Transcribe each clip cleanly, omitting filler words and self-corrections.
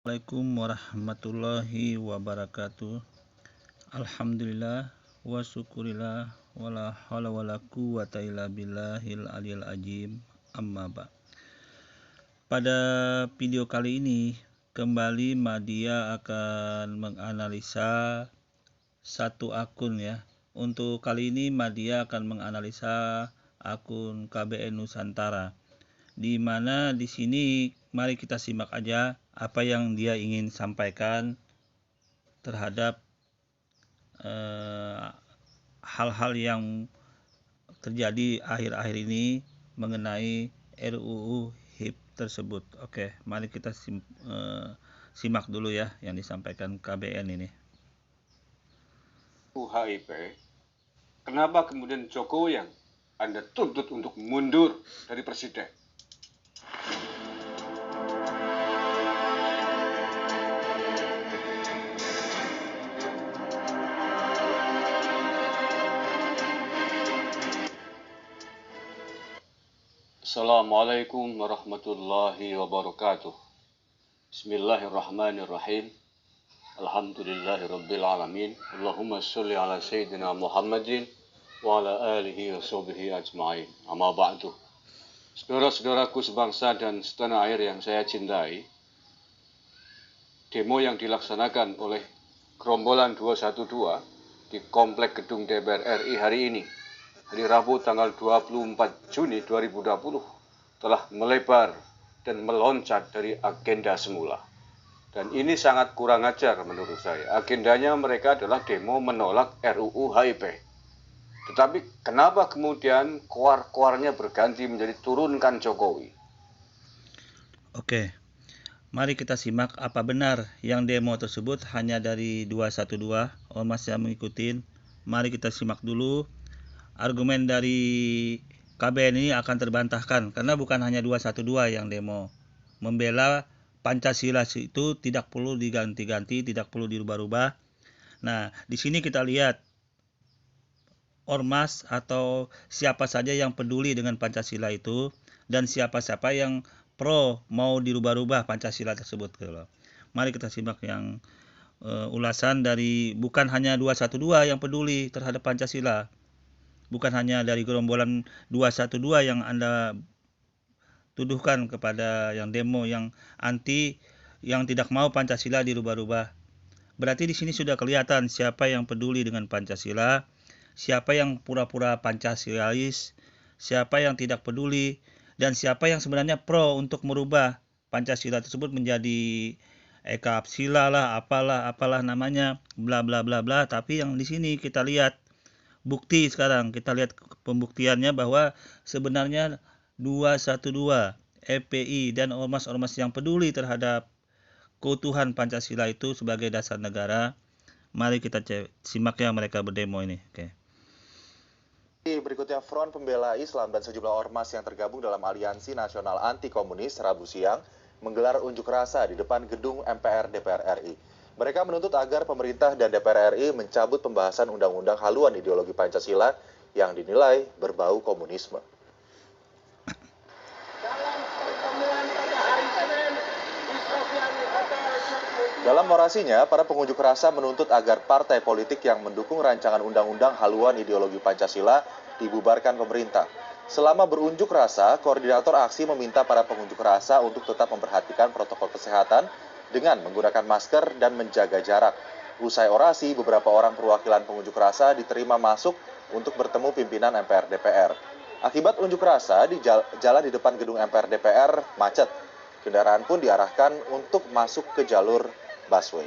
Assalamualaikum warahmatullahi wabarakatuh. Alhamdulillah wa syukurillah wala haula wala quwata illa billahil aliyil azim. Amma ba'. Pada video kali ini kembali Madia akan menganalisa satu akun ya. Untuk kali ini Madia akan menganalisa akun KBN Nusantara. Di mana di sini mari kita simak aja apa yang dia ingin sampaikan terhadap hal-hal yang terjadi akhir-akhir ini mengenai RUU HIP tersebut. Oke, mari kita simak dulu ya yang disampaikan KBN ini. HIP, kenapa kemudian Jokowi yang Anda tuntut untuk mundur dari presiden? Assalamualaikum warahmatullahi wabarakatuh. Bismillahirrahmanirrahim. Alhamdulillahirabbil alamin. Allahumma shalli ala sayyidina Muhammadin wa ala alihi wa sahbihi ajma'in. Amma ba'du. Saudara-saudaraku sebangsa dan setanah air yang saya cintai, demo yang dilaksanakan oleh gerombolan 212 di Komplek Gedung DPR RI hari ini, hari Rabu tanggal 24 Juni 2020, telah melebar dan meloncat dari agenda semula. Dan ini sangat kurang ajar menurut saya. Agendanya mereka adalah demo menolak RUU HIP. Tetapi kenapa kemudian koar-koarnya berganti menjadi turunkan Jokowi? Oke, mari kita simak apa benar yang demo tersebut hanya dari 212 ormas yang mengikuti. Mari kita simak dulu. Argumen dari KBN ini akan terbantahkan karena bukan hanya 212 yang demo. Membela Pancasila itu tidak perlu diganti-ganti, tidak perlu dirubah-rubah. Nah, di sini kita lihat ormas atau siapa saja yang peduli dengan Pancasila itu dan siapa-siapa yang pro mau dirubah-rubah Pancasila tersebut. Mari kita simak yang ulasan dari bukan hanya 212 yang peduli terhadap Pancasila. Bukan hanya dari gerombolan 212 yang Anda tuduhkan kepada yang demo yang anti, yang tidak mau Pancasila dirubah-rubah. Berarti di sini sudah kelihatan siapa yang peduli dengan Pancasila, siapa yang pura-pura Pancasilais, siapa yang tidak peduli, dan siapa yang sebenarnya pro untuk merubah Pancasila tersebut menjadi Ekapsila lah, apalah namanya, bla bla bla bla. Tapi yang di sini kita lihat bukti sekarang, kita lihat pembuktiannya bahwa sebenarnya 212 FPI dan ormas-ormas yang peduli terhadap keutuhan Pancasila itu sebagai dasar negara. Mari kita simak ya mereka berdemo ini. Oke. Berikutnya, Front Pembela Islam dan sejumlah ormas yang tergabung dalam Aliansi Nasional Anti Komunis Rabu siang menggelar unjuk rasa di depan gedung MPR DPR RI. Mereka menuntut agar pemerintah dan DPR RI mencabut pembahasan undang-undang haluan ideologi Pancasila yang dinilai berbau komunisme. Dalam orasinya, para pengunjuk rasa menuntut agar partai politik yang mendukung rancangan undang-undang haluan ideologi Pancasila dibubarkan pemerintah. Selama berunjuk rasa, koordinator aksi meminta para pengunjuk rasa untuk tetap memperhatikan protokol kesehatan dengan menggunakan masker dan menjaga jarak. Usai orasi, beberapa orang perwakilan pengunjuk rasa diterima masuk untuk bertemu pimpinan MPR DPR. Akibat unjuk rasa, di jalan di depan gedung MPR DPR macet. Kendaraan pun diarahkan untuk masuk ke jalur busway.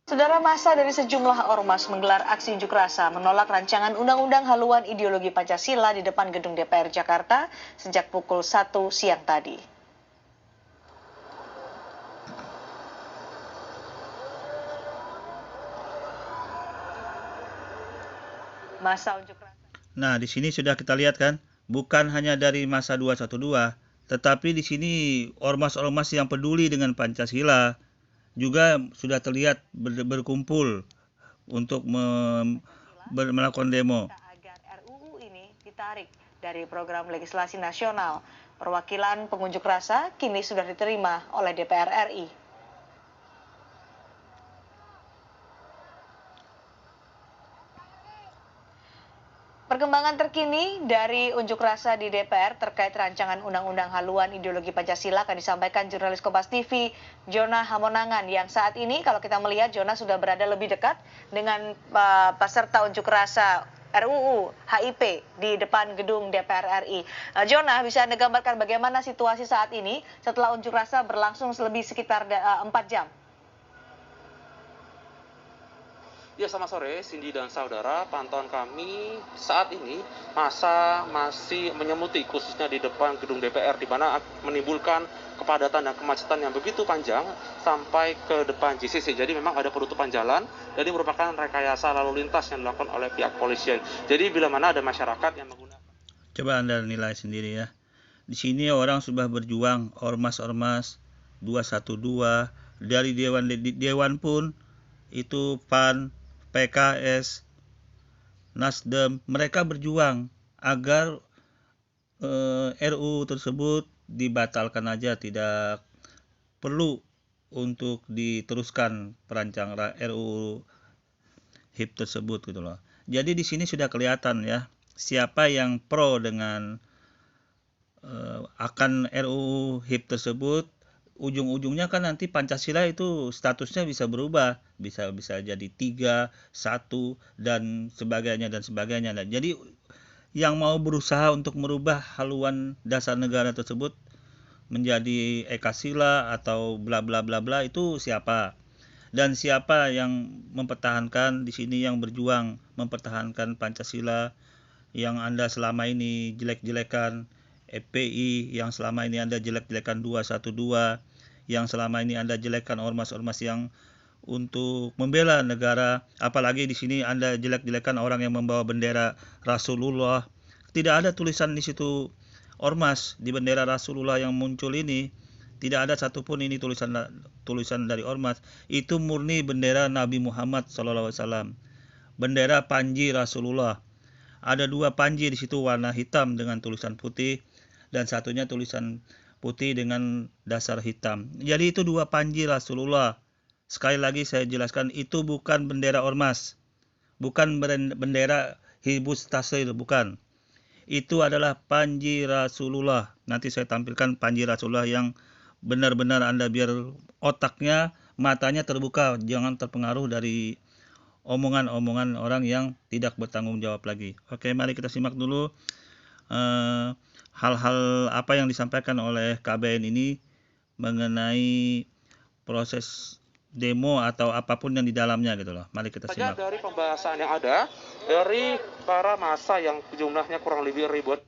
Saudara, massa dari sejumlah ormas menggelar aksi unjuk rasa menolak rancangan undang-undang haluan ideologi Pancasila di depan gedung DPR Jakarta sejak pukul 1 siang tadi. Massa unjuk rasa. Nah, di sini sudah kita lihat kan, bukan hanya dari masa 212, tetapi di sini ormas-ormas yang peduli dengan Pancasila juga sudah terlihat berkumpul untuk melakukan demo. Agar RUU ini ditarik dari program legislasi nasional. Perwakilan pengunjuk rasa kini sudah diterima oleh DPR RI. Perkembangan terkini dari unjuk rasa di DPR terkait rancangan undang-undang haluan ideologi Pancasila akan disampaikan jurnalis Kompas TV Jona Hamonangan yang saat ini kalau kita melihat Jona sudah berada lebih dekat dengan peserta unjuk rasa RUU HIP di depan gedung DPR RI. Jona, bisa Anda gambarkan bagaimana situasi saat ini setelah unjuk rasa berlangsung lebih sekitar 4 jam? Ya, selamat sore Cindy dan saudara. Pantauan kami saat ini masa masih menyemuti khususnya di depan gedung DPR di mana menimbulkan kepadatan dan kemacetan yang begitu panjang sampai ke depan JCC. Jadi memang ada penutupan jalan dan ini merupakan rekayasa lalu lintas yang dilakukan oleh pihak polisian. Jadi bila mana ada masyarakat yang menggunakan. Coba Anda nilai sendiri ya. Di sini orang sudah berjuang, ormas-ormas 212 dari dewan pun itu PAN, PKS, Nasdem, mereka berjuang agar RUU tersebut dibatalkan aja, tidak perlu untuk diteruskan perancangan RUU HIP tersebut gitu loh. Jadi di sini sudah kelihatan ya siapa yang pro dengan akan RUU HIP tersebut. Ujung-ujungnya kan nanti Pancasila itu statusnya bisa berubah, bisa jadi 3, 1 dan sebagainya dan sebagainya. Nah, jadi yang mau berusaha untuk merubah haluan dasar negara tersebut menjadi Ekasila atau bla bla bla bla itu siapa? Dan siapa yang mempertahankan di sini, yang berjuang mempertahankan Pancasila yang Anda selama ini jelek-jelekan, FPI yang selama ini Anda jelek-jelekan 212, yang selama ini Anda jelekkan ormas-ormas yang untuk membela negara, apalagi di sini Anda jelek-jelekan orang yang membawa bendera Rasulullah. Tidak ada tulisan di situ ormas di bendera Rasulullah yang muncul ini. Tidak ada satupun ini tulisan dari ormas. Itu murni bendera Nabi Muhammad SAW. Bendera Panji Rasulullah. Ada 2 panji di situ warna hitam dengan tulisan putih dan satunya tulisan putih dengan dasar hitam. Jadi itu 2 panji Rasulullah. Sekali lagi saya jelaskan, itu bukan bendera ormas. Bukan bendera Hizbut Tahrir, bukan. Itu adalah panji Rasulullah. Nanti saya tampilkan panji Rasulullah yang benar-benar Anda biar otaknya, matanya terbuka, jangan terpengaruh dari omongan-omongan orang yang tidak bertanggung jawab lagi. Oke, mari kita simak dulu hal-hal apa yang disampaikan oleh KBN ini mengenai proses demo atau apapun yang di dalamnya gitu loh. Mari kita simak. Dari pembahasan yang ada dari para massa yang jumlahnya kurang lebih ribuan.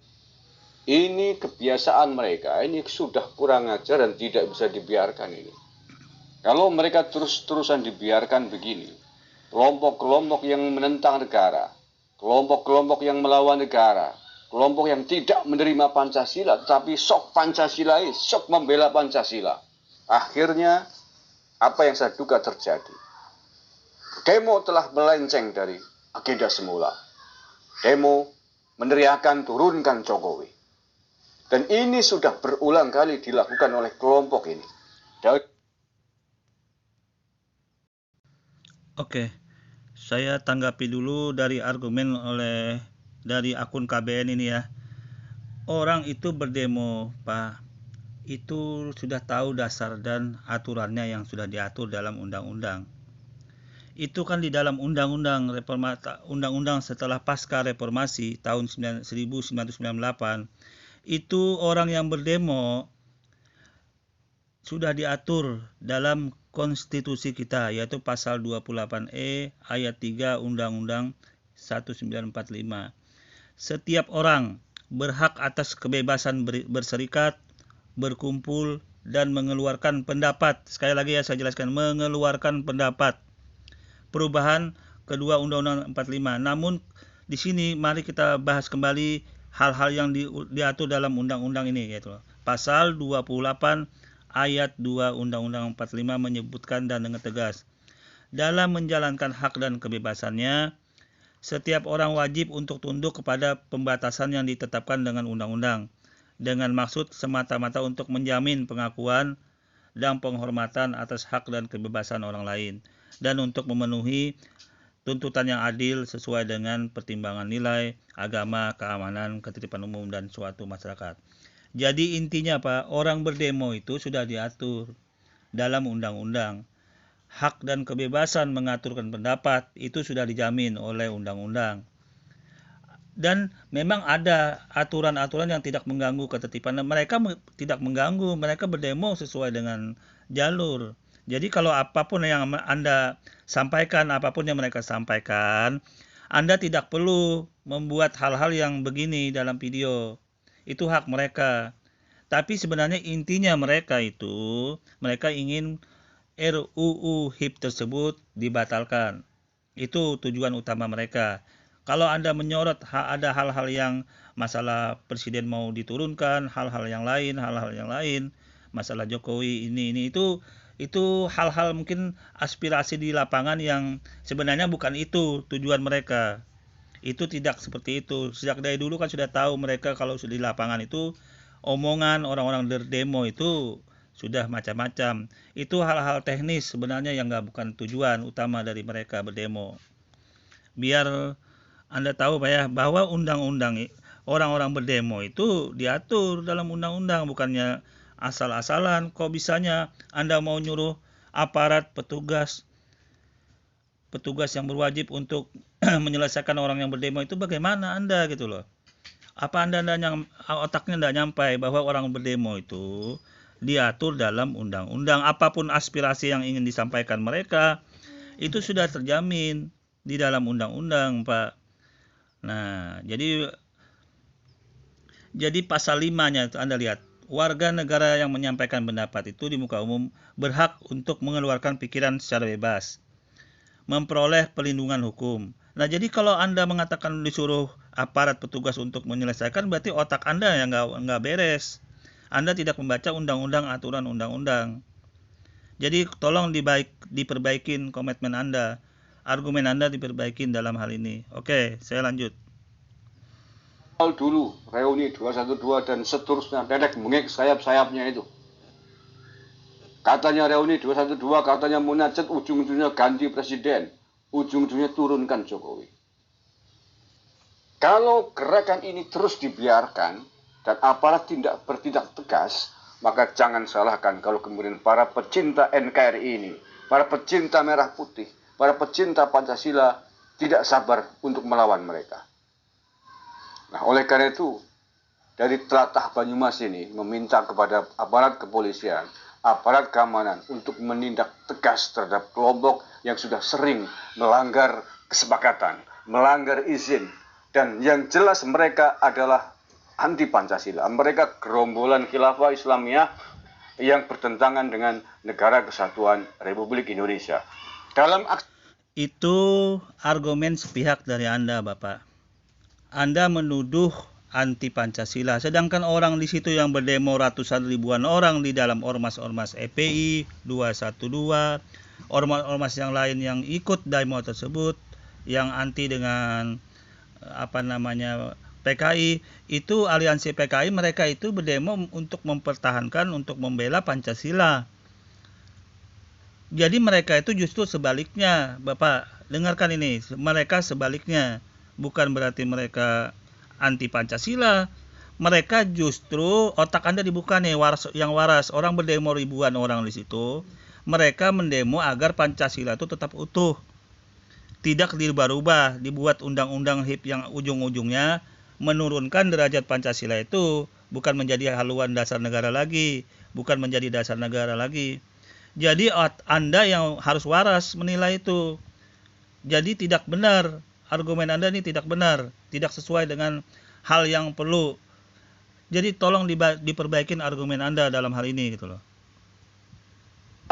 Ini kebiasaan mereka, ini sudah kurang ajar dan tidak bisa dibiarkan ini. Kalau mereka terus-terusan dibiarkan begini, kelompok-kelompok yang menentang negara, kelompok-kelompok yang melawan negara, kelompok yang tidak menerima Pancasila, tetapi sok Pancasilais, sok membela Pancasila. Akhirnya, apa yang saya duga terjadi? Demo telah melenceng dari agenda semula. Demo meneriakan turunkan Jokowi. Dan ini sudah berulang kali dilakukan oleh kelompok ini. Oke, saya tanggapi dulu dari argumen dari akun KBN ini ya. Orang itu berdemo, Pak. Itu sudah tahu dasar dan aturannya yang sudah diatur dalam undang-undang. Itu kan di dalam undang-undang setelah pasca reformasi tahun 1998. Itu orang yang berdemo sudah diatur dalam konstitusi kita, yaitu pasal 28E ayat 3 Undang-Undang 1945. Setiap orang berhak atas kebebasan berserikat, berkumpul, dan mengeluarkan pendapat. Sekali lagi ya saya jelaskan, mengeluarkan pendapat. Perubahan kedua Undang-Undang 45. Namun di sini mari kita bahas kembali hal-hal yang diatur dalam undang-undang ini, yaitu pasal 28 ayat 2 Undang-Undang 45 menyebutkan dan dengan tegas, dalam menjalankan hak dan kebebasannya, setiap orang wajib untuk tunduk kepada pembatasan yang ditetapkan dengan undang-undang, dengan maksud semata-mata untuk menjamin pengakuan dan penghormatan atas hak dan kebebasan orang lain, dan untuk memenuhi tuntutan yang adil sesuai dengan pertimbangan nilai, agama, keamanan, ketertiban umum, dan suatu masyarakat. Jadi intinya Pak, orang berdemo itu sudah diatur dalam undang-undang. Hak dan kebebasan mengaturkan pendapat itu sudah dijamin oleh undang-undang. Dan memang ada aturan-aturan yang tidak mengganggu ketertiban. Mereka tidak mengganggu, mereka berdemo sesuai dengan jalur. Jadi kalau apapun yang Anda sampaikan, apapun yang mereka sampaikan, Anda tidak perlu membuat hal-hal yang begini dalam video. Itu hak mereka. Tapi sebenarnya intinya mereka ingin RUU HIP tersebut dibatalkan. Itu tujuan utama mereka. Kalau Anda menyorot ada hal-hal yang masalah presiden mau diturunkan, hal-hal yang lain, masalah Jokowi ini itu hal-hal mungkin aspirasi di lapangan yang sebenarnya bukan itu tujuan mereka. Itu tidak seperti itu. Sejak dari dulu kan sudah tahu mereka kalau di lapangan itu omongan orang-orang berdemo itu sudah macam-macam. Itu hal-hal teknis sebenarnya yang bukan tujuan utama dari mereka berdemo. Biar Anda tahu Pak ya, bahwa undang-undang orang-orang berdemo itu diatur dalam undang-undang, bukannya asal-asalan. Kok bisanya Anda mau nyuruh aparat petugas yang berwajib untuk menyelesaikan orang yang berdemo itu, bagaimana Anda gitu loh. Apa Anda otaknya tidak nyampai bahwa orang berdemo itu diatur dalam undang-undang. Apapun aspirasi yang ingin disampaikan mereka itu sudah terjamin di dalam undang-undang Pak. Nah, jadi pasal 5-nya itu Anda lihat, warga negara yang menyampaikan pendapat itu di muka umum berhak untuk mengeluarkan pikiran secara bebas, memperoleh perlindungan hukum. Nah, jadi kalau Anda mengatakan disuruh aparat petugas untuk menyelesaikan, berarti otak Anda yang nggak beres. Anda tidak membaca undang-undang, aturan undang-undang. Jadi tolong diperbaikin komitmen Anda, argumen Anda diperbaikin dalam hal ini. Oke, saya lanjut. Dulu reuni 212 dan seterusnya, dedek mengek sayap-sayapnya itu. Katanya reuni 212, katanya munajat, ujung-ujungnya ganti presiden, ujung-ujungnya turunkan Jokowi. Kalau gerakan ini terus dibiarkan dan aparat tidak bertindak tegas, maka jangan salahkan kalau kemudian para pecinta NKRI ini, para pecinta merah putih, para pecinta Pancasila tidak sabar untuk melawan mereka. Nah, oleh karena itu, dari tlatah Banyumas ini meminta kepada aparat kepolisian, aparat keamanan untuk menindak tegas terhadap kelompok yang sudah sering melanggar kesepakatan, melanggar izin, dan yang jelas mereka adalah anti Pancasila. Mereka gerombolan khilafah Islamiyah yang bertentangan dengan Negara Kesatuan Republik Indonesia. Itu argumen sepihak dari Anda, Bapak. Anda menuduh anti Pancasila, sedangkan orang di situ yang berdemo ratusan ribuan orang di dalam ormas-ormas EPI, 212, ormas-ormas yang lain yang ikut demo tersebut, yang anti dengan PKI, itu aliansi PKI, mereka itu berdemo untuk mempertahankan, untuk membela Pancasila. Jadi mereka itu justru sebaliknya, Bapak, dengarkan ini, mereka sebaliknya, bukan berarti mereka anti Pancasila. Mereka justru otak Anda dibuka nih, yang waras, orang berdemo ribuan orang di situ, mereka mendemo agar Pancasila itu tetap utuh, tidak dirubah-rubah, dibuat undang-undang HIP yang ujung-ujungnya menurunkan derajat Pancasila itu, bukan menjadi haluan dasar negara lagi, bukan menjadi dasar negara lagi. Jadi Anda yang harus waras menilai itu. Jadi tidak benar, argumen Anda ini tidak benar, tidak sesuai dengan hal yang perlu. Jadi tolong diperbaikin argumen Anda dalam hal ini gitu loh.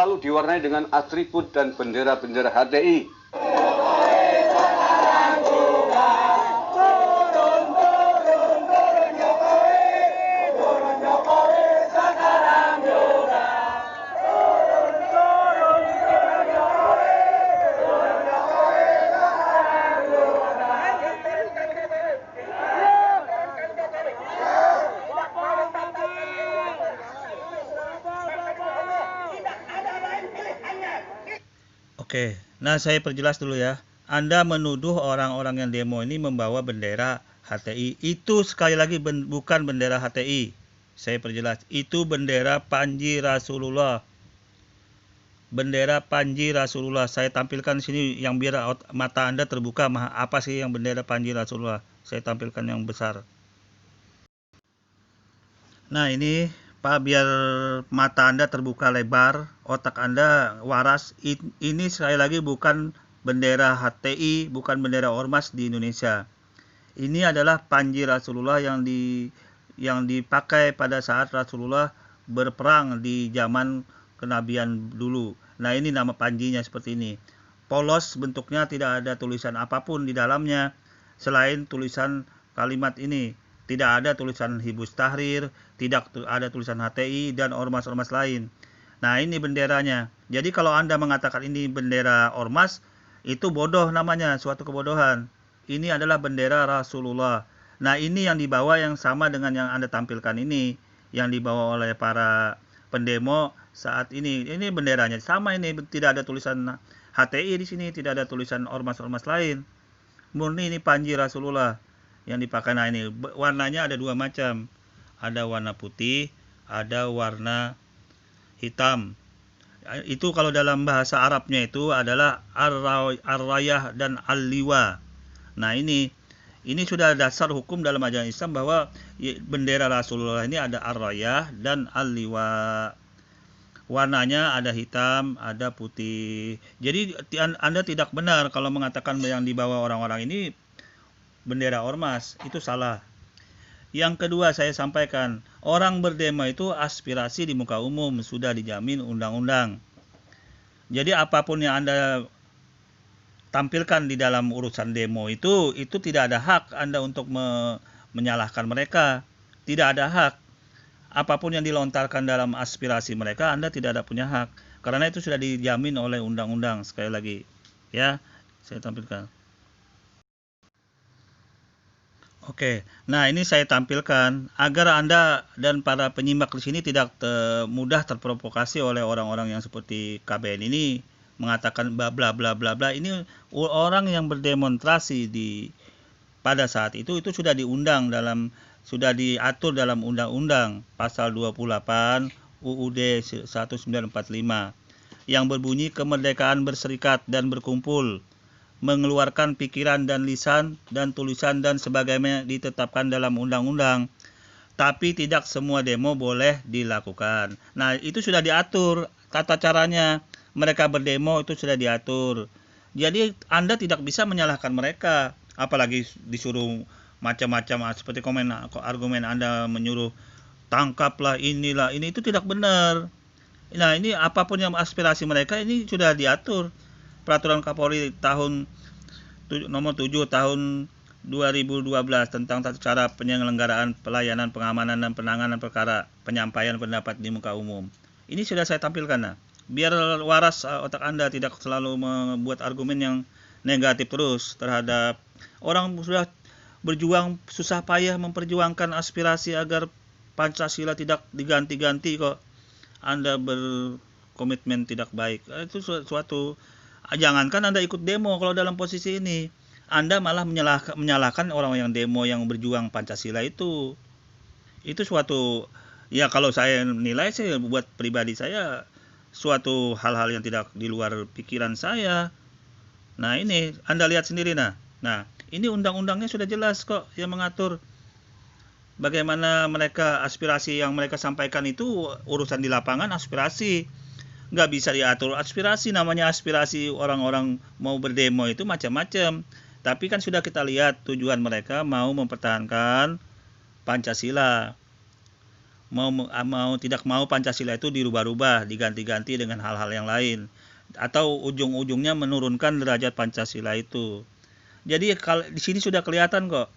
Lalu diwarnai dengan atribut dan bendera-bendera HTI. Oke, nah saya perjelas dulu ya. Anda menuduh orang-orang yang demo ini membawa bendera HTI. Itu sekali lagi bukan bendera HTI. Saya perjelas, itu bendera Panji Rasulullah. Bendera Panji Rasulullah. Saya tampilkan di sini yang biar mata Anda terbuka. Apa sih yang bendera Panji Rasulullah? Saya tampilkan yang besar. Nah ini Pak, biar mata Anda terbuka lebar, otak Anda waras. Ini sekali lagi bukan bendera HTI, bukan bendera ormas di Indonesia. Ini adalah Panji Rasulullah yang dipakai pada saat Rasulullah berperang di zaman kenabian dulu. Nah ini nama panjinya seperti ini. Polos bentuknya, tidak ada tulisan apapun di dalamnya selain tulisan kalimat ini. Tidak ada tulisan Hizbut Tahrir, tidak ada tulisan HTI dan ormas-ormas lain. Nah ini benderanya. Jadi kalau Anda mengatakan ini bendera ormas, itu bodoh namanya, suatu kebodohan. Ini adalah bendera Rasulullah. Nah ini yang dibawa yang sama dengan yang Anda tampilkan ini, yang dibawa oleh para pendemo saat ini. Ini benderanya sama, ini tidak ada tulisan HTI di sini, tidak ada tulisan ormas-ormas lain. Murni ini Panji Rasulullah yang dipakai. Nah ini warnanya ada dua macam, ada warna putih, ada warna hitam. Itu kalau dalam bahasa Arabnya itu adalah ar-rayah dan al-liwa. Nah ini sudah dasar hukum dalam ajaran Islam bahwa bendera Rasulullah ini ada ar-rayah dan al-liwa. Warnanya ada hitam, ada putih. Jadi Anda tidak benar kalau mengatakan yang dibawa orang-orang ini bendera ormas, itu salah. Yang kedua saya sampaikan, orang berdemo itu aspirasi di muka umum, sudah dijamin undang-undang. Jadi apapun yang Anda tampilkan di dalam urusan demo itu tidak ada hak Anda untuk menyalahkan mereka. Tidak ada hak. Apapun yang dilontarkan dalam aspirasi mereka, Anda tidak ada punya hak. Karena itu sudah dijamin oleh undang-undang. Sekali lagi, ya, saya tampilkan. Oke, nah ini saya tampilkan agar Anda dan para penyimak di sini tidak mudah terprovokasi oleh orang-orang yang seperti KBN ini mengatakan bla bla bla bla bla. Ini orang yang berdemonstrasi pada saat itu sudah sudah diatur dalam undang-undang pasal 28 UUD 1945 yang berbunyi kemerdekaan berserikat dan berkumpul, mengeluarkan pikiran dan lisan dan tulisan dan sebagainya ditetapkan dalam undang-undang. Tapi tidak semua demo boleh dilakukan. Nah, itu sudah diatur tata caranya. Mereka berdemo itu sudah diatur. Jadi Anda tidak bisa menyalahkan mereka, apalagi disuruh macam-macam seperti argumen Anda menyuruh tangkaplah inilah ini, itu tidak benar. Nah, ini apapun yang aspirasi mereka ini sudah diatur. Peraturan Kapolri nomor 7 tahun 2012 tentang tata cara penyelenggaraan pelayanan pengamanan dan penanganan perkara penyampaian pendapat di muka umum. Ini sudah saya tampilkan. Nah, biar waras otak Anda, tidak selalu membuat argumen yang negatif terus terhadap orang sudah berjuang susah payah memperjuangkan aspirasi agar Pancasila tidak diganti-ganti, kok Anda berkomitmen tidak baik. Itu suatu jangankan Anda ikut demo, kalau dalam posisi ini Anda malah menyalahkan orang yang demo yang berjuang Pancasila itu suatu, ya kalau saya nilai, saya buat pribadi saya suatu hal-hal yang tidak di luar pikiran saya. Nah ini Anda lihat sendiri. Nah ini undang-undangnya sudah jelas kok yang mengatur bagaimana mereka aspirasi yang mereka sampaikan itu urusan di lapangan aspirasi. Nggak bisa diatur aspirasi, namanya aspirasi orang-orang mau berdemo itu macam-macam. Tapi kan sudah kita lihat tujuan mereka mau mempertahankan Pancasila. Tidak mau Pancasila itu dirubah-rubah, diganti-ganti dengan hal-hal yang lain. Atau ujung-ujungnya menurunkan derajat Pancasila itu. Jadi di sini sudah kelihatan kok.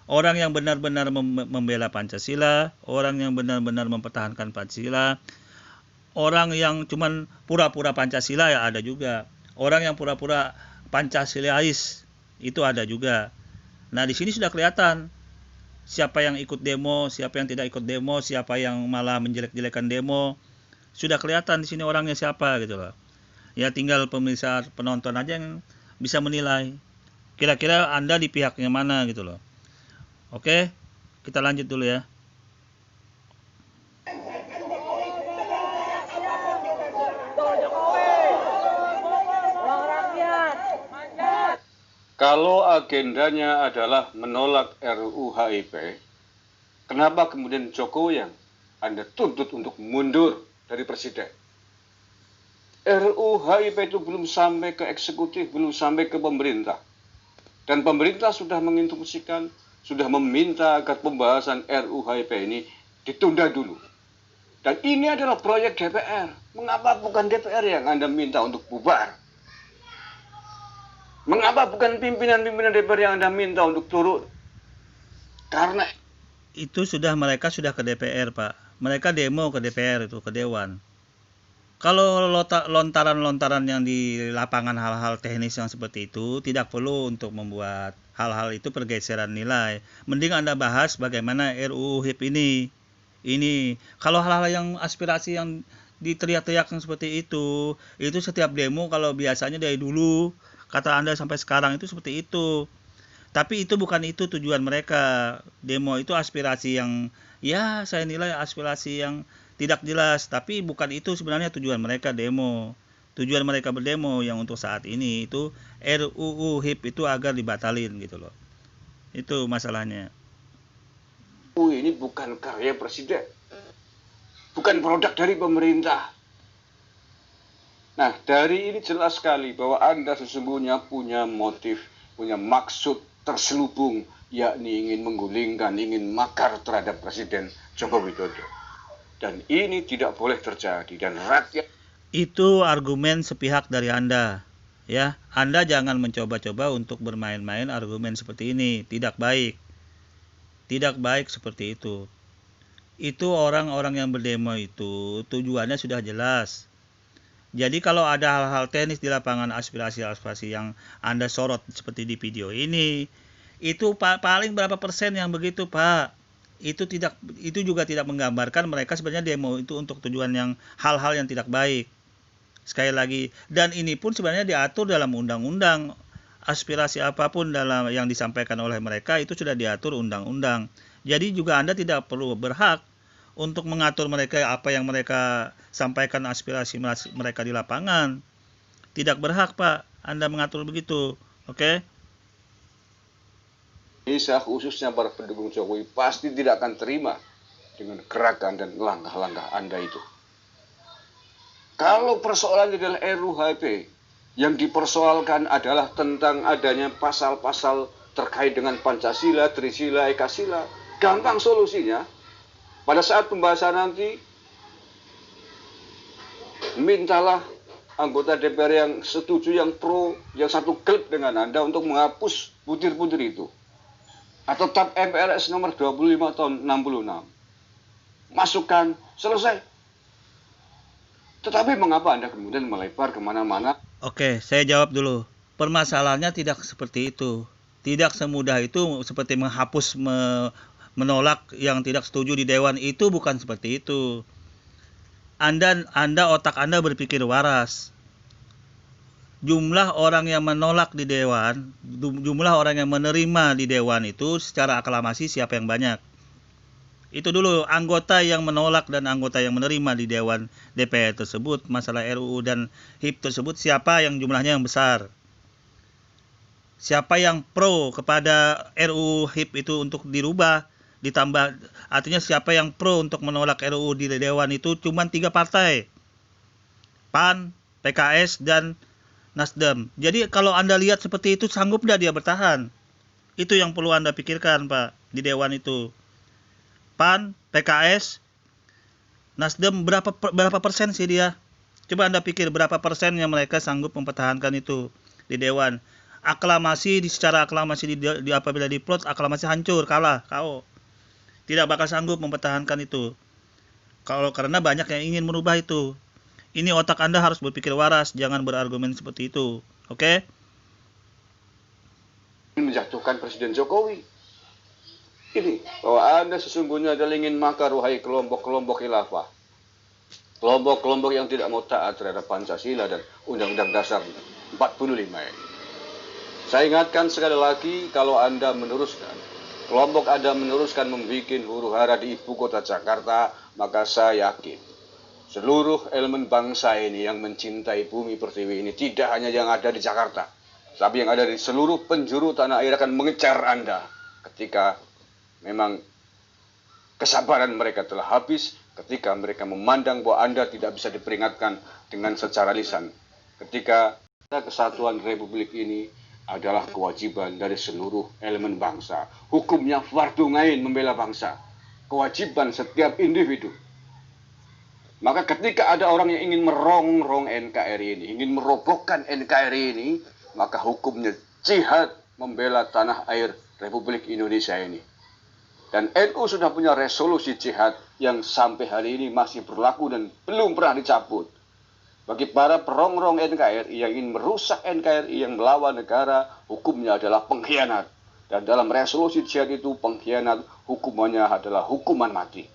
Orang yang benar-benar membela Pancasila, orang yang benar-benar mempertahankan Pancasila, orang yang cuman pura-pura Pancasila ya ada juga. Orang yang pura-pura Pancasilais itu ada juga. Nah, di sini sudah kelihatan siapa yang ikut demo, siapa yang tidak ikut demo, siapa yang malah menjelek-jelekan demo. Sudah kelihatan di sini orangnya siapa gitu loh. Ya tinggal pemirsa penonton aja yang bisa menilai. Kira-kira Anda di pihak yang mana gitu loh. Oke, kita lanjut dulu ya. Kalau agendanya adalah menolak RUU HIP, kenapa kemudian Jokowi yang Anda tuntut untuk mundur dari presiden? RUU HIP itu belum sampai ke eksekutif, belum sampai ke pemerintah. Dan pemerintah sudah menginstruksikan, sudah meminta agar pembahasan RUU HIP ini ditunda dulu. Dan ini adalah proyek DPR. Mengapa bukan DPR yang Anda minta untuk bubar? Mengapa bukan pimpinan-pimpinan DPR yang Anda minta untuk turun? Karena Itu mereka sudah ke DPR, Pak. Mereka demo ke DPR itu, ke Dewan. Kalau lontaran-lontaran yang di lapangan hal-hal teknis yang seperti itu tidak perlu untuk membuat hal-hal itu pergeseran nilai. Mending Anda bahas bagaimana RUU HIP ini. Kalau hal-hal yang aspirasi yang diteriak-teriak seperti itu setiap demo kalau biasanya dari dulu kata Anda sampai sekarang itu seperti itu. Tapi itu bukan itu tujuan mereka. Demo itu aspirasi yang ya saya nilai aspirasi yang tidak jelas, tapi bukan itu sebenarnya tujuan mereka demo. Tujuan mereka berdemo yang untuk saat ini itu RUU HIP itu agar dibatalin gitu loh. Itu masalahnya. ini bukan karya presiden. Bukan produk dari pemerintah. Nah, dari ini jelas sekali bahwa Anda sesungguhnya punya motif, punya maksud terselubung, yakni ingin menggulingkan, ingin makar terhadap Presiden Joko Widodo. Dan ini tidak boleh terjadi. Dan rakyat... Itu argumen sepihak dari Anda. Ya, Anda jangan mencoba-coba untuk bermain-main argumen seperti ini. Tidak baik. Tidak baik seperti itu. Itu orang-orang yang berdemo itu tujuannya sudah jelas. Jadi kalau ada hal-hal teknis di lapangan aspirasi-aspirasi yang Anda sorot seperti di video ini, itu paling berapa persen yang begitu, Pak? Itu juga tidak menggambarkan mereka sebenarnya demo itu untuk tujuan yang hal-hal yang tidak baik. Sekali lagi, dan ini pun sebenarnya diatur dalam undang-undang. Aspirasi apapun dalam yang disampaikan oleh mereka itu sudah diatur undang-undang. Jadi juga Anda tidak perlu berhak untuk mengatur mereka apa yang mereka sampaikan aspirasi mereka di lapangan. Tidak berhak, Pak, Anda mengatur begitu. Oke? Indonesia khususnya para pendukung Jokowi pasti tidak akan terima dengan gerakan dan langkah-langkah Anda itu. Kalau persoalan adalah RUU HIP, yang dipersoalkan adalah tentang adanya pasal-pasal terkait dengan Pancasila, Trisila, Ekasila, gampang solusinya. Pada saat pembahasan nanti, mintalah anggota DPR yang setuju, yang pro, yang satu klub dengan Anda untuk menghapus butir-butir itu. Atau TAP MPRS nomor 25 tahun 66. Masukkan, selesai. Tetapi mengapa Anda kemudian melebar kemana-mana? Oke, saya jawab dulu. Permasalahannya tidak seperti itu. Tidak semudah itu seperti menghapus, menolak yang tidak setuju di Dewan. Itu bukan seperti itu. Otak Anda berpikir waras. Jumlah orang yang menolak di Dewan, jumlah orang yang menerima di Dewan itu secara aklamasi siapa yang banyak. Itu dulu, anggota yang menolak dan anggota yang menerima di Dewan DPR tersebut, masalah RUU dan HIP tersebut, siapa yang jumlahnya yang besar. Siapa yang pro kepada RUU HIP itu untuk dirubah, ditambah, artinya siapa yang pro untuk menolak RUU di Dewan itu cuma 3 partai. PAN, PKS, dan Nasdem. Jadi kalau Anda lihat seperti itu, sanggup tidak dia bertahan? Itu yang perlu Anda pikirkan, Pak, di Dewan itu. PAN, PKS, Nasdem berapa persen sih dia? Coba Anda pikir berapa persen yang mereka sanggup mempertahankan itu di Dewan. Secara aklamasi apabila diplot, aklamasi hancur, kalah, KO. Tidak bakal sanggup mempertahankan itu. Karena banyak yang ingin merubah itu. Ini otak Anda harus berpikir waras, jangan berargumen seperti itu. Oke? Menjatuhkan Presiden Jokowi. Ini, bahwa Anda sesungguhnya adalah ingin makar wahai kelompok-kelompok khilafah. kelompok-kelompok yang tidak mau taat terhadap Pancasila dan Undang-Undang Dasar 45 ini. Saya ingatkan sekali lagi, kalau Anda meneruskan, kelompok Anda meneruskan membuat huru-hara di ibu kota Jakarta, maka saya yakin seluruh elemen bangsa ini yang mencintai bumi pertiwi ini, tidak hanya yang ada di Jakarta, tapi yang ada di seluruh penjuru tanah air akan mengejar Anda ketika memang kesabaran mereka telah habis, ketika mereka memandang bahwa Anda tidak bisa diperingatkan dengan secara lisan. Ketika kesatuan Republik ini adalah kewajiban dari seluruh elemen bangsa. Hukumnya fardhu ain membela bangsa. Kewajiban setiap individu. Maka ketika ada orang yang ingin merongrong NKRI ini, ingin merobohkan NKRI ini, maka hukumnya jihad membela tanah air Republik Indonesia ini. Dan NU sudah punya resolusi jihad yang sampai hari ini masih berlaku dan belum pernah dicabut. Bagi para perongrong NKRI yang ingin merusak NKRI, yang melawan negara, hukumnya adalah pengkhianat. Dan dalam resolusi jihad itu, pengkhianat hukumannya adalah hukuman mati.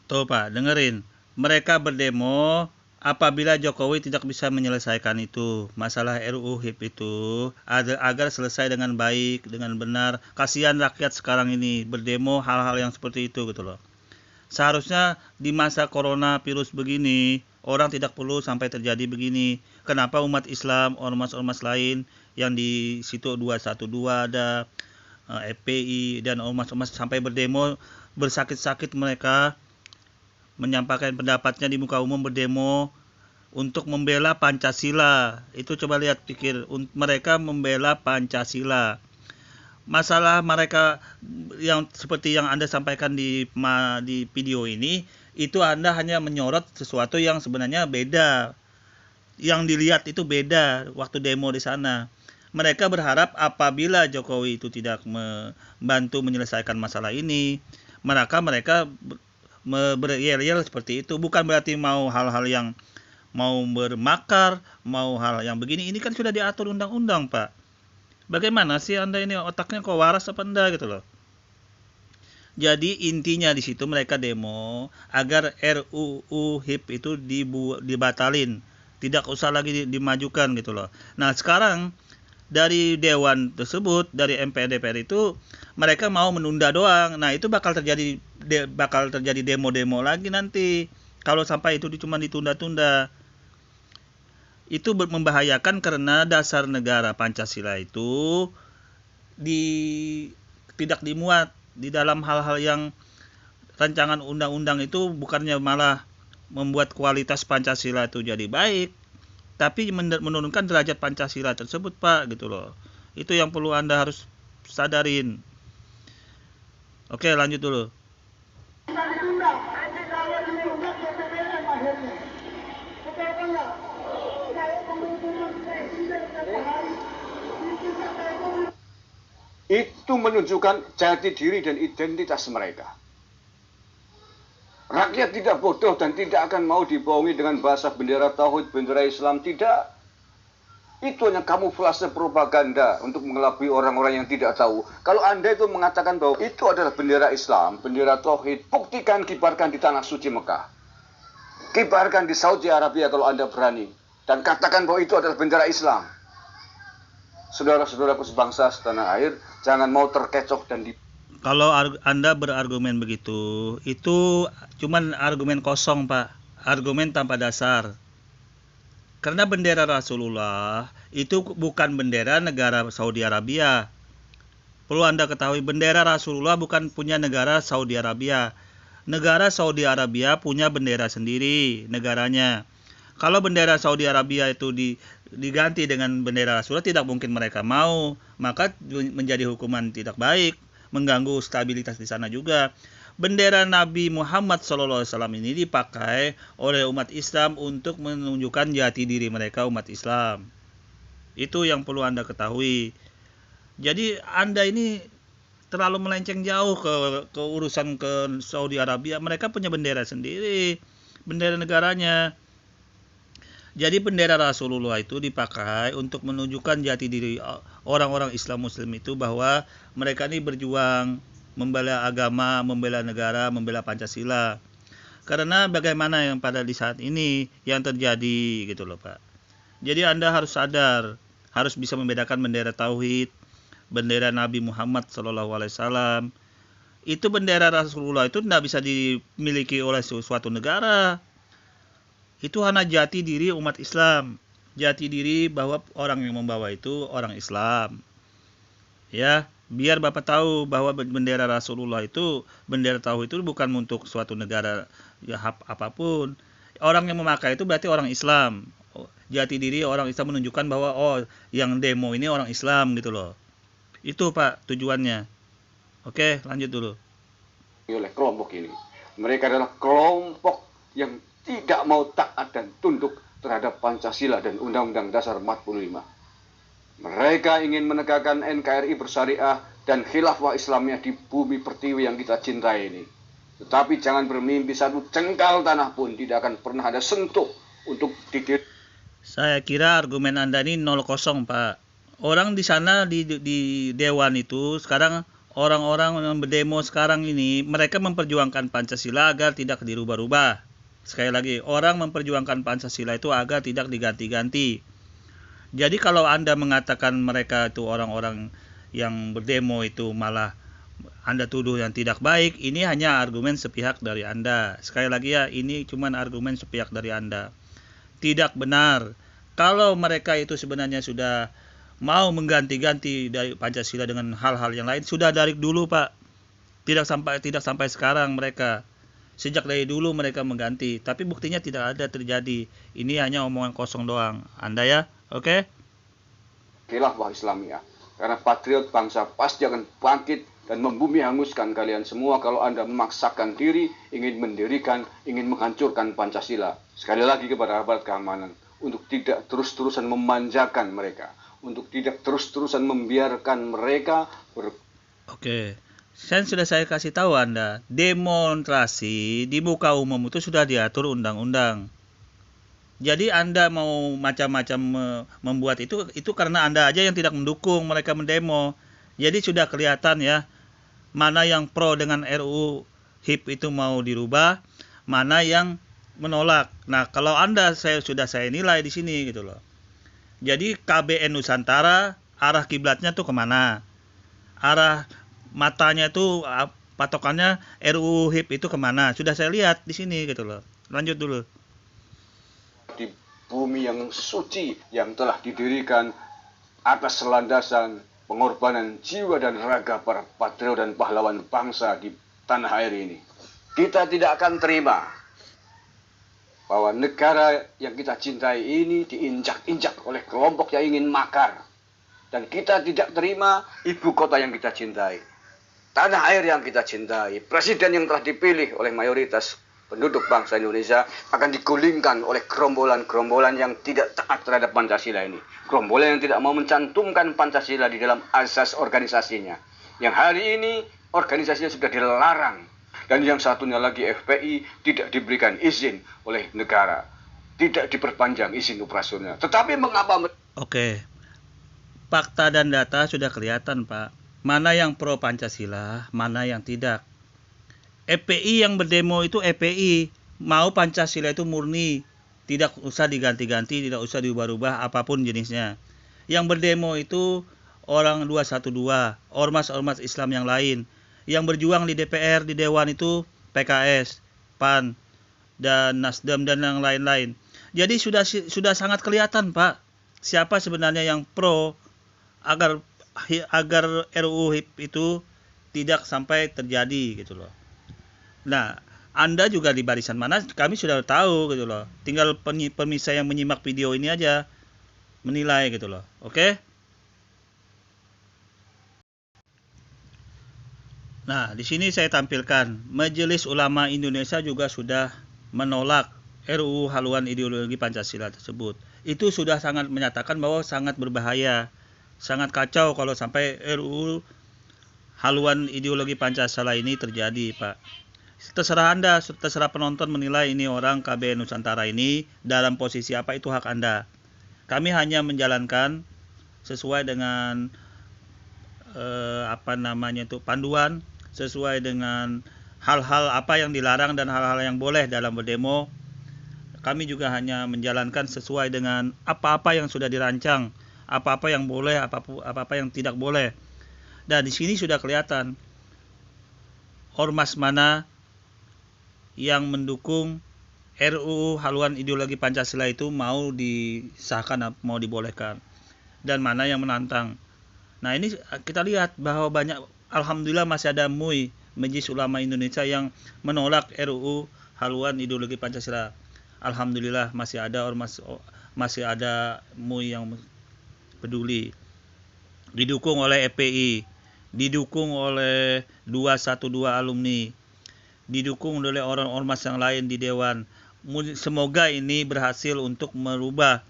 Tuh Pak, dengerin. Mereka berdemo apabila Jokowi tidak bisa menyelesaikan itu, masalah RUU HIP itu, agar selesai dengan baik, dengan benar. Kasihan rakyat sekarang ini berdemo hal-hal yang seperti itu gitu loh. Seharusnya di masa corona virus begini, orang tidak perlu sampai terjadi begini. Kenapa umat Islam, ormas-ormas lain yang di situ 212 ada, FPI dan ormas-ormas sampai berdemo, bersakit-sakit mereka menyampaikan pendapatnya di muka umum, berdemo untuk membela Pancasila. Itu coba lihat, pikir, mereka membela Pancasila. Masalah mereka yang seperti yang Anda sampaikan di video ini, itu Anda hanya menyorot sesuatu yang sebenarnya beda. Yang dilihat itu beda waktu demo di sana. Mereka berharap apabila Jokowi itu tidak membantu menyelesaikan masalah ini, mereka beryel-yel seperti itu. Bukan berarti mau hal-hal yang mau bermakar, mau hal yang begini. Ini kan sudah diatur undang-undang, Pak. Bagaimana sih Anda ini otaknya kok waras apa enggak gitu loh. Jadi intinya di situ mereka demo agar RUU HIP itu dibatalin, tidak usah lagi dimajukan gitu loh. Nah, sekarang dari dewan tersebut, dari MPR DPR itu mereka mau menunda doang. Nah, itu bakal terjadi demo-demo lagi nanti kalau sampai itu cuma ditunda-tunda. Itu membahayakan karena dasar negara Pancasila itu tidak dimuat di dalam hal-hal yang rancangan undang-undang itu, bukannya malah membuat kualitas Pancasila itu jadi baik, tapi menurunkan derajat Pancasila tersebut, Pak, gitu loh. Itu yang perlu Anda harus sadarin. Oke, lanjut dulu. Itu menunjukkan jati diri dan identitas mereka. Rakyat tidak bodoh dan tidak akan mau dibohongi dengan bahasa bendera tauhid, bendera Islam. Tidak. Itu hanya kamuflase propaganda untuk mengelabui orang-orang yang tidak tahu. Kalau Anda itu mengatakan bahwa itu adalah bendera Islam, bendera tauhid, buktikan, kibarkan di tanah suci Mekah. Kibarkan di Saudi Arabia kalau Anda berani. Dan katakan bahwa itu adalah bendera Islam. Saudara-saudaraku sebangsa setanah air, jangan mau terkecoh dan Kalau Anda berargumen begitu, itu cuman argumen kosong, Pak. Argumen tanpa dasar. Karena bendera Rasulullah itu bukan bendera negara Saudi Arabia. Perlu Anda ketahui, bendera Rasulullah bukan punya negara Saudi Arabia. Negara Saudi Arabia punya bendera sendiri, negaranya. Kalau bendera Saudi Arabia itu diganti dengan bendera Rasulullah, tidak mungkin mereka mau, maka menjadi hukuman tidak baik, mengganggu stabilitas di sana juga. Bendera Nabi Muhammad SAW ini dipakai oleh umat Islam untuk menunjukkan jati diri mereka umat Islam. Itu yang perlu Anda ketahui. Jadi Anda ini terlalu melenceng jauh ke urusan ke Saudi Arabia. Mereka punya bendera sendiri, bendera negaranya. Jadi bendera Rasulullah itu dipakai untuk menunjukkan jati diri orang-orang Islam Muslim itu bahwa mereka ini berjuang membela agama, membela negara, membela Pancasila. Karena bagaimana yang pada di saat ini yang terjadi gitu loh Pak. Jadi Anda harus sadar, harus bisa membedakan bendera tauhid, bendera Nabi Muhammad SAW. Itu bendera Rasulullah itu tidak bisa dimiliki oleh suatu negara. Itu hanya jati diri umat Islam, jati diri bahwa orang yang membawa itu orang Islam. Ya, biar Bapak tahu bahwa bendera Rasulullah itu, bendera tauhid itu bukan untuk suatu negara ya apapun. Orang yang memakai itu berarti orang Islam. Jati diri orang Islam menunjukkan bahwa yang demo ini orang Islam gitu loh. Itu Pak tujuannya. Oke, lanjut dulu. Oleh kelompok ini, mereka adalah kelompok yang tidak mau taat dan tunduk terhadap Pancasila dan Undang-Undang Dasar 45. Mereka ingin menegakkan NKRI bersyariah dan khilafah Islamiyah di bumi pertiwi yang kita cintai ini. Tetapi jangan bermimpi satu jengkal tanah pun tidak akan pernah ada sentuh untuk didirikan. Saya kira argumen Anda ini 0-0 Pak. Orang di sana di Dewan itu sekarang orang-orang yang berdemo sekarang ini mereka memperjuangkan Pancasila agar tidak dirubah-rubah. Sekali lagi, orang memperjuangkan Pancasila itu agar tidak diganti-ganti. Jadi kalau Anda mengatakan mereka itu orang-orang yang berdemo itu malah Anda tuduh yang tidak baik, ini hanya argumen sepihak dari Anda. Sekali lagi ya, ini cuma argumen sepihak dari Anda. Tidak benar. Kalau mereka itu sebenarnya sudah mau mengganti-ganti dari Pancasila dengan hal-hal yang lain, sudah dari dulu Pak. Tidak sampai sekarang mereka. Sejak dari dulu mereka mengganti, tapi buktinya tidak ada terjadi. Ini hanya omongan kosong doang. Anda ya, oke? Khilafah Islamiyah. Karena patriot bangsa pasti akan bangkit dan membumi hanguskan kalian semua kalau Anda memaksakan diri ingin mendirikan, ingin menghancurkan Pancasila. Sekali lagi kepada aparat keamanan, untuk tidak terus-terusan memanjakan mereka, untuk tidak terus-terusan membiarkan mereka Oke. Sudah saya kasih tahu Anda, demonstrasi di muka umum itu sudah diatur undang-undang. Jadi Anda mau macam-macam membuat itu karena Anda aja yang tidak mendukung mereka mendemo. Jadi sudah kelihatan ya, mana yang pro dengan RUU HIP itu mau dirubah, mana yang menolak. Nah, kalau Anda saya nilai di sini gitu loh. Jadi KBN Nusantara arah kiblatnya tuh kemana? Arah matanya tuh patokannya RUU HIP itu kemana? Sudah saya lihat di sini gitu loh. Lanjut dulu. di bumi yang suci yang telah didirikan atas landasan pengorbanan jiwa dan raga para patriot dan pahlawan bangsa di tanah air ini. Kita tidak akan terima bahwa negara yang kita cintai ini diinjak-injak oleh kelompok yang ingin makar. Dan kita tidak terima ibu kota yang kita cintai, tanah air yang kita cintai, presiden yang telah dipilih oleh mayoritas penduduk bangsa Indonesia akan digulingkan oleh gerombolan-gerombolan yang tidak taat terhadap Pancasila ini. Gerombolan yang tidak mau mencantumkan Pancasila di dalam asas organisasinya. Yang hari ini organisasinya sudah dilarang. Dan yang satunya lagi FPI tidak diberikan izin oleh negara. Tidak diperpanjang izin operasional. Tetapi mengapa... Oke. Fakta dan data sudah kelihatan Pak. Mana yang pro Pancasila, mana yang tidak. FPI yang berdemo itu FPI. Mau Pancasila itu murni. Tidak usah diganti-ganti, tidak usah diubah-ubah apapun jenisnya. Yang berdemo itu orang 212, ormas-ormas Islam yang lain. Yang berjuang di DPR, di Dewan itu PKS, PAN, dan Nasdem dan yang lain-lain. Jadi sudah sangat kelihatan Pak, siapa sebenarnya yang pro agar RUU HIP itu tidak sampai terjadi gitu loh. Nah, Anda juga di barisan mana kami sudah tahu gitu loh. Tinggal pemirsa yang menyimak video ini aja. menilai gitu loh. Oke? Nah, di sini saya tampilkan Majelis Ulama Indonesia juga sudah menolak RUU haluan ideologi Pancasila tersebut. Itu sudah sangat menyatakan bahwa sangat berbahaya, sangat kacau kalau sampai RUU haluan ideologi Pancasila ini terjadi, Pak. Terserah Anda, terserah penonton menilai ini orang KBN Nusantara ini dalam posisi apa, itu hak Anda. Kami hanya menjalankan sesuai dengan panduan, sesuai dengan hal-hal apa yang dilarang dan hal-hal yang boleh dalam berdemo. Kami juga hanya menjalankan sesuai dengan apa-apa yang sudah dirancang, apa-apa yang boleh, apa-apa yang tidak boleh. Dan di sini sudah kelihatan ormas mana yang mendukung RUU haluan ideologi Pancasila itu mau disahkan, mau dibolehkan, dan mana yang menantang. Nah, ini kita lihat bahwa banyak, alhamdulillah masih ada MUI, Majelis Ulama Indonesia, yang menolak RUU haluan ideologi Pancasila. Alhamdulillah masih ada ormas, masih ada MUI yang peduli. Didukung oleh EPI, didukung oleh 212 alumni, didukung oleh orang ormas yang lain di Dewan. Semoga ini berhasil untuk merubah,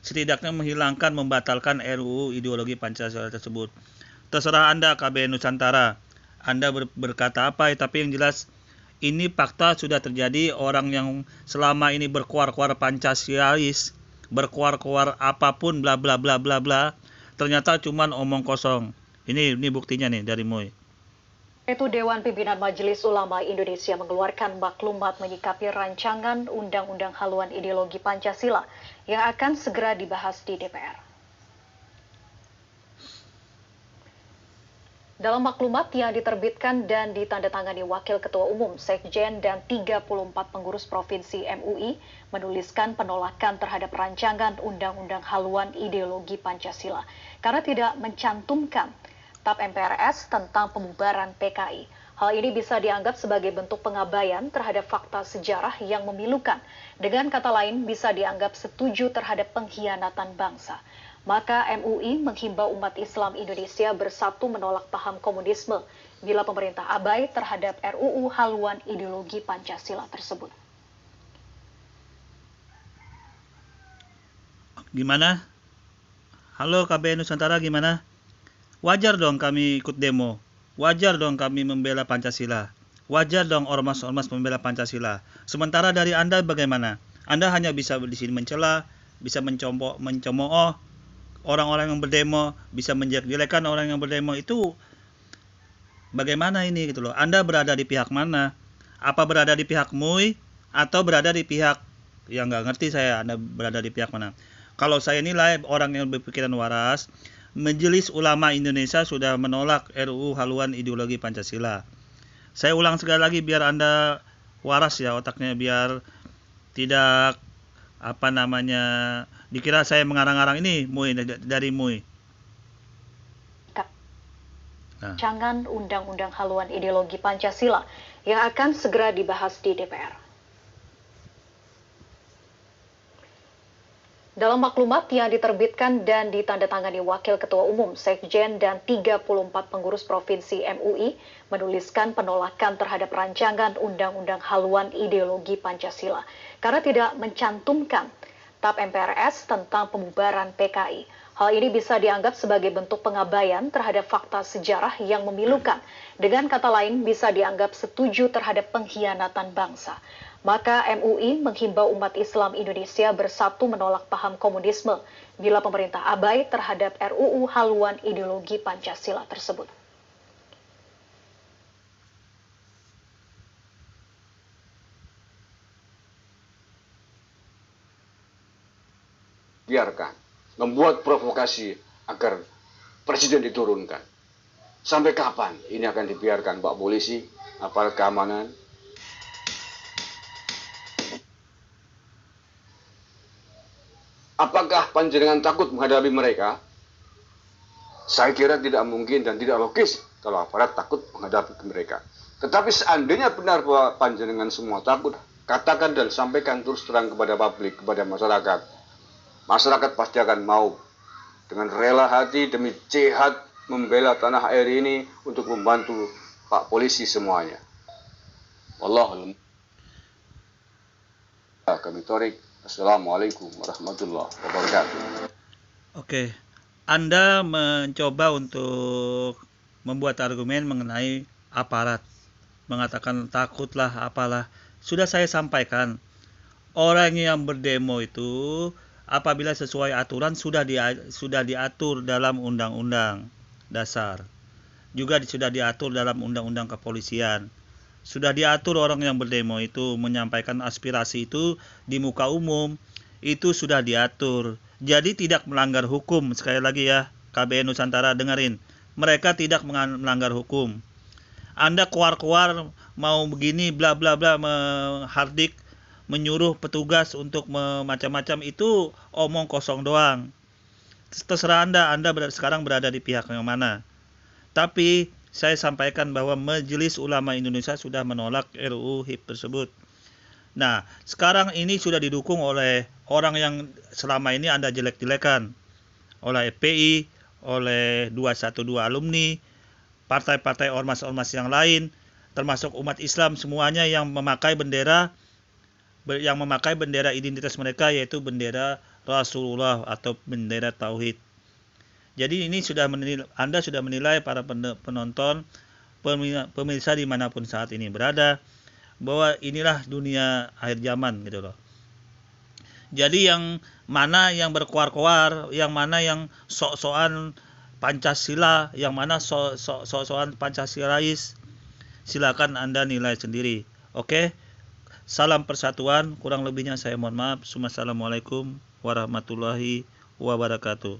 setidaknya menghilangkan, membatalkan RUU ideologi Pancasila tersebut. Terserah Anda KBN Nusantara, Anda berkata apa, tapi yang jelas ini fakta sudah terjadi. Orang yang selama ini berkuar-kuar Pancasilais, berkuar-kuar apapun bla bla bla bla bla, ternyata cuman omong kosong. Ini buktinya nih dari MUI. Itu Dewan Pimpinan Majelis Ulama Indonesia mengeluarkan maklumat menyikapi rancangan Undang-Undang Haluan Ideologi Pancasila yang akan segera dibahas di DPR. Dalam maklumat yang diterbitkan dan ditandatangani Wakil Ketua Umum, Sekjen, dan 34 pengurus Provinsi MUI menuliskan penolakan terhadap rancangan Undang-Undang Haluan Ideologi Pancasila karena tidak mencantumkan TAP MPRS tentang pembubaran PKI. Hal ini bisa dianggap sebagai bentuk pengabaian terhadap fakta sejarah yang memilukan. Dengan kata lain, bisa dianggap setuju terhadap pengkhianatan bangsa. Maka MUI menghimbau umat Islam Indonesia bersatu menolak paham komunisme bila pemerintah abai terhadap RUU haluan ideologi Pancasila tersebut. Gimana? Halo KBN Nusantara, gimana? Wajar dong kami ikut demo, wajar dong kami membela Pancasila, wajar dong ormas-ormas membela Pancasila. Sementara dari Anda bagaimana? Anda hanya bisa di sini mencela, bisa mencemooh orang-orang yang berdemo, bisa menjelek-jelekan orang yang berdemo. Itu bagaimana ini gitu loh? Anda berada di pihak mana? Apa berada di pihak MUI atau berada di pihak yang nggak ngerti saya? Anda berada di pihak mana? Kalau saya nilai orang yang berpikiran waras, Majelis Ulama Indonesia sudah menolak RUU haluan ideologi Pancasila. Saya ulang sekali lagi biar Anda waras ya otaknya, biar tidak dikira saya mengarang-arang. Ini MUI, dari MUI. Rancangan Undang-Undang Haluan Ideologi Pancasila yang akan segera dibahas di DPR. Dalam maklumat yang diterbitkan dan ditandatangani Wakil Ketua Umum, Sekjen, dan 34 pengurus Provinsi MUI menuliskan penolakan terhadap rancangan Undang-Undang Haluan Ideologi Pancasila karena tidak mencantumkan TAP MPRS tentang pembubaran PKI. Hal ini bisa dianggap sebagai bentuk pengabaian terhadap fakta sejarah yang memilukan. Dengan kata lain, bisa dianggap setuju terhadap pengkhianatan bangsa. Maka MUI menghimbau umat Islam Indonesia bersatu menolak paham komunisme bila pemerintah abai terhadap RUU haluan ideologi Pancasila tersebut. Biarkan, membuat provokasi agar presiden diturunkan. Sampai kapan ini akan dibiarkan, Pak Polisi, aparat keamanan? Apakah panjenengan takut menghadapi mereka? Saya kira tidak mungkin dan tidak logis kalau aparat takut menghadapi mereka. Tetapi seandainya benar bahwa panjenengan semua takut, katakan dan sampaikan terus terang kepada publik, kepada masyarakat. masyarakat pasti akan mau dengan rela hati demi jihad membela tanah air ini untuk membantu Pak Polisi semuanya. Wallahul kami Torik. Assalamualaikum warahmatullahi wabarakatuh. Oke, Anda mencoba untuk membuat argumen mengenai aparat, mengatakan takutlah apalah. Sudah saya sampaikan, orang yang berdemo itu apabila sesuai aturan sudah diatur dalam undang-undang dasar. Juga sudah diatur dalam undang-undang kepolisian. Sudah diatur orang yang berdemo itu menyampaikan aspirasi itu di muka umum, itu sudah diatur. Jadi tidak melanggar hukum. Sekali lagi ya, KBN Nusantara dengerin. Mereka tidak melanggar hukum. Anda keluar-keluar mau begini bla bla bla menghardik, menyuruh petugas untuk macam-macam, itu omong kosong doang. Terserah Anda sekarang berada di pihak yang mana. Tapi saya sampaikan bahwa Majelis Ulama Indonesia sudah menolak RUU HIP tersebut. Nah, sekarang ini sudah didukung oleh orang yang selama ini Anda jelek-jelekan. Oleh FPI, oleh 212 alumni, partai-partai ormas-ormas yang lain, termasuk umat Islam semuanya yang memakai bendera identitas mereka, yaitu bendera Rasulullah atau bendera Tauhid. Jadi ini Anda sudah menilai para penonton, pemirsa dimanapun saat ini berada, bahwa inilah dunia akhir zaman gitu loh. Jadi yang mana yang berkoar-koar, yang mana yang sok-sokan Pancasila, yang mana sok-sokan Pancasilais, silakan Anda nilai sendiri. Oke? Salam persatuan, kurang lebihnya saya mohon maaf. Assalamualaikum warahmatullahi wabarakatuh.